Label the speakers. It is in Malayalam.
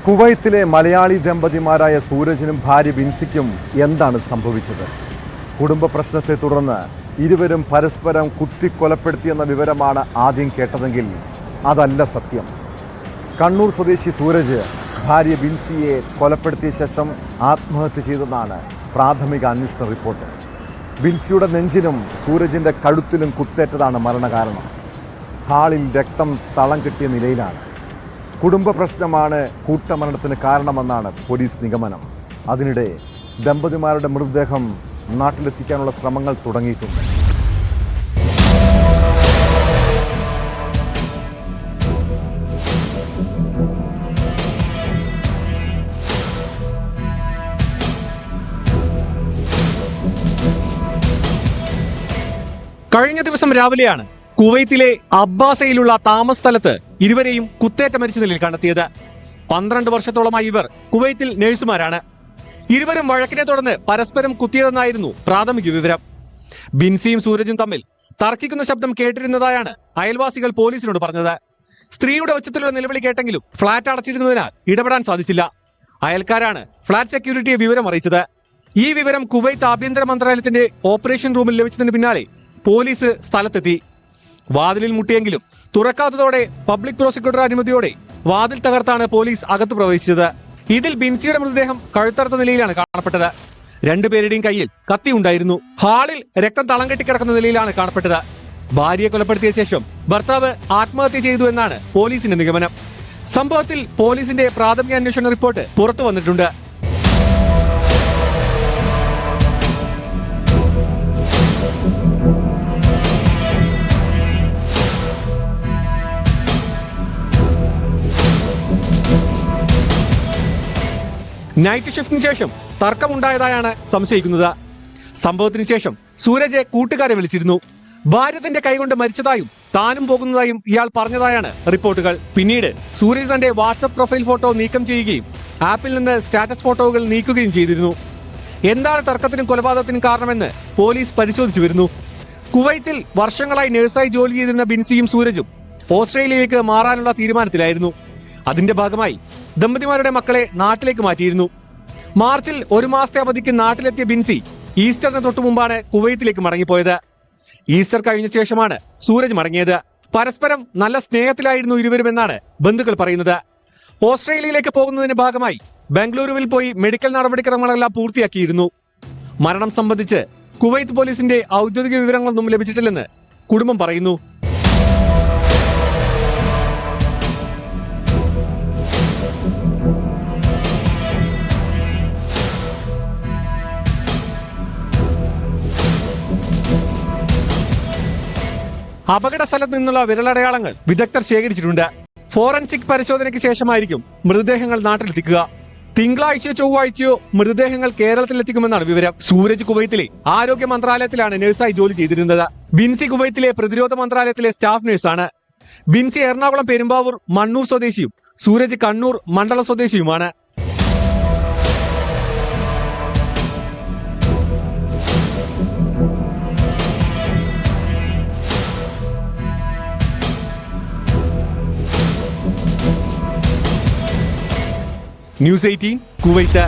Speaker 1: കുവൈത്തിലെ മലയാളി ദമ്പതിമാരായ സൂരജിനും ഭാര്യ ബിൻസിക്കും എന്താണ് സംഭവിച്ചത്? കുടുംബ പ്രശ്നത്തെ തുടർന്ന് ഇരുവരും പരസ്പരം കുത്തിക്കൊലപ്പെടുത്തിയെന്ന വിവരമാണ് ആദ്യം കേട്ടതെങ്കിൽ അതല്ല സത്യം. കണ്ണൂർ സ്വദേശി സൂരജ് ഭാര്യ ബിൻസിയെ കൊലപ്പെടുത്തിയ ശേഷം ആത്മഹത്യ ചെയ്തെന്നാണ് പ്രാഥമിക അന്വേഷണ റിപ്പോർട്ട്. ബിൻസിയുടെ നെഞ്ചിനും സൂരജിൻ്റെ കഴുത്തിലും കുത്തേറ്റതാണ് മരണകാരണം. ഹാളിൽ രക്തം തളം കെട്ടിയ നിലയിലാണ്. കുടുംബ പ്രശ്നമാണ് കൂട്ടമരണത്തിന് കാരണമെന്നാണ് പോലീസ് നിഗമനം. അതിനിടെ ദമ്പതിമാരുടെ മൃതദേഹം നാട്ടിലെത്തിക്കാനുള്ള ശ്രമങ്ങൾ തുടങ്ങിയിട്ടുണ്ട്.
Speaker 2: കഴിഞ്ഞ ദിവസം രാവിലെയാണ് കുവൈത്തിലെ അബ്ബാസയിലുള്ള താമസ സ്ഥലത്ത് ഇരുവരെയും കുത്തേറ്റ മരിച്ച നിലയിൽ കണ്ടെത്തിയത്. 12 വർഷത്തോളമായി ഇവർ കുവൈത്തിൽ നഴ്സുമാരാണ്. ഇരുവരും വഴക്കിനെ തുടർന്ന് പരസ്പരം കുത്തിയതെന്നായിരുന്നു പ്രാഥമിക വിവരം. ബിൻസിയും സൂരജും തമ്മിൽ തർക്കിക്കുന്ന ശബ്ദം കേട്ടിരുന്നതായാണ് അയൽവാസികൾ പോലീസിനോട് പറഞ്ഞത്. സ്ത്രീയുടെ ഉച്ചത്തിലുള്ള നിലവിളി കേട്ടെങ്കിലും ഫ്ളാറ്റ് അടച്ചിരുന്നതിനാൽ ഇടപെടാൻ സാധിച്ചില്ല. അയൽക്കാരാണ് ഫ്ളാറ്റ് സെക്യൂരിറ്റിയെ വിവരം അറിയിച്ചത്. ഈ വിവരം കുവൈത്ത് ആഭ്യന്തര മന്ത്രാലയത്തിന്റെ ഓപ്പറേഷൻ റൂമിൽ ലഭിച്ചതിന് പിന്നാലെ പോലീസ് സ്ഥലത്തെത്തി. വാതിലിൽ മുട്ടിയെങ്കിലും തുറക്കാത്തതോടെ പബ്ലിക് പ്രോസിക്യൂട്ടർ അനുമതിയോടെ വാതിൽ തകർത്താണ് പോലീസ് അകത്ത് പ്രവേശിച്ചത്. ഇതിൽ ബിൻസിയുടെ മൃതദേഹം കഴുത്തറുത്ത നിലയിലാണ് കാണപ്പെട്ടത്. രണ്ടുപേരുടെയും കയ്യിൽ കത്തി ഉണ്ടായിരുന്നു. ഹാളിൽ രക്തം തളം കെട്ടിക്കിടക്കുന്ന നിലയിലാണ് കാണപ്പെട്ടത്. ഭാര്യയെ കൊലപ്പെടുത്തിയ ശേഷം ഭർത്താവ് ആത്മഹത്യ ചെയ്തു എന്നാണ് പോലീസിന്റെ നിഗമനം. സംഭവത്തിൽ പോലീസിന്റെ പ്രാഥമിക അന്വേഷണ റിപ്പോർട്ട് പുറത്തു വന്നിട്ടുണ്ട്. നൈറ്റ് ഷിഫ്റ്റിന് ശേഷം തർക്കമുണ്ടായതായാണ് സംശയിക്കുന്നത്. സംഭവത്തിന് ശേഷം സൂരജ് കൂട്ടുകാരെ വിളിച്ചിരുന്നു. ഭാര്യ തന്റെ കൈകൊണ്ട് മരിച്ചതായും താനും പോകുന്നതായും ഇയാൾ പറഞ്ഞതായാണ് റിപ്പോർട്ടുകൾ. പിന്നീട് സൂരജ് തന്റെ വാട്സ്ആപ്പ് പ്രൊഫൈൽ ഫോട്ടോ നീക്കം ചെയ്യുകയും ആപ്പിൽ നിന്ന് സ്റ്റാറ്റസ് ഫോട്ടോകൾ നീക്കുകയും ചെയ്തിരുന്നു. എന്താണ് തർക്കത്തിനും കൊലപാതകത്തിനും കാരണമെന്ന് പോലീസ് പരിശോധിച്ചു വരുന്നു. കുവൈത്തിൽ വർഷങ്ങളായി നഴ്സായി ജോലി ചെയ്തിരുന്ന ബിൻസിയും സൂരജും ഓസ്ട്രേലിയയിലേക്ക് മാറാനുള്ള തീരുമാനത്തിലായിരുന്നു. അതിന്റെ ഭാഗമായി ദമ്പതിമാരുടെ മക്കളെ നാട്ടിലേക്ക് മാറ്റിയിരുന്നു. മാർച്ചിൽ 1 മാസത്തെ അവധിക്ക് നാട്ടിലെത്തിയ ബിൻസി ഈസ്റ്ററിന് തൊട്ടു മുമ്പാണ് കുവൈത്തിലേക്ക് മടങ്ങിപ്പോയത്. ഈസ്റ്റർ കഴിഞ്ഞ ശേഷമാണ് സൂരജ് മടങ്ങിയത്. പരസ്പരം നല്ല സ്നേഹത്തിലായിരുന്നു ഇരുവരുമെന്നാണ് ബന്ധുക്കൾ പറയുന്നത്. ഓസ്ട്രേലിയയിലേക്ക് പോകുന്നതിന് ഭാഗമായി ബംഗളൂരുവിൽ പോയി മെഡിക്കൽ നടപടിക്രമങ്ങളെല്ലാം പൂർത്തിയാക്കിയിരുന്നു. മരണം സംബന്ധിച്ച് കുവൈത്ത് പോലീസിന്റെ ഔദ്യോഗിക വിവരങ്ങളൊന്നും ലഭിച്ചിട്ടില്ലെന്ന് കുടുംബം പറയുന്നു. അപകട സ്ഥലത്ത് നിന്നുള്ള വിരലടയാളങ്ങൾ വിദഗ്ധർ ശേഖരിച്ചിട്ടുണ്ട്. ഫോറൻസിക് പരിശോധനയ്ക്ക് ശേഷമായിരിക്കും മൃതദേഹങ്ങൾ നാട്ടിലെത്തിക്കുക. തിങ്കളാഴ്ചയോ ചൊവ്വാഴ്ചയോ മൃതദേഹങ്ങൾ കേരളത്തിലെത്തിക്കുമെന്നാണ് വിവരം. സൂരജ് കുവൈത്തിലെ ആരോഗ്യ മന്ത്രാലയത്തിലാണ് നഴ്സായി ജോലി ചെയ്തിരുന്നത്. ബിൻസി കുവൈത്തിലെ പ്രതിരോധ മന്ത്രാലയത്തിലെ സ്റ്റാഫ് നഴ്സാണ്. ബിൻസി എറണാകുളം പെരുമ്പാവൂർ മണ്ണൂർ സ്വദേശിയും സൂരജ് കണ്ണൂർ മണ്ഡല സ്വദേശിയുമാണ്. News 18 Kuwait.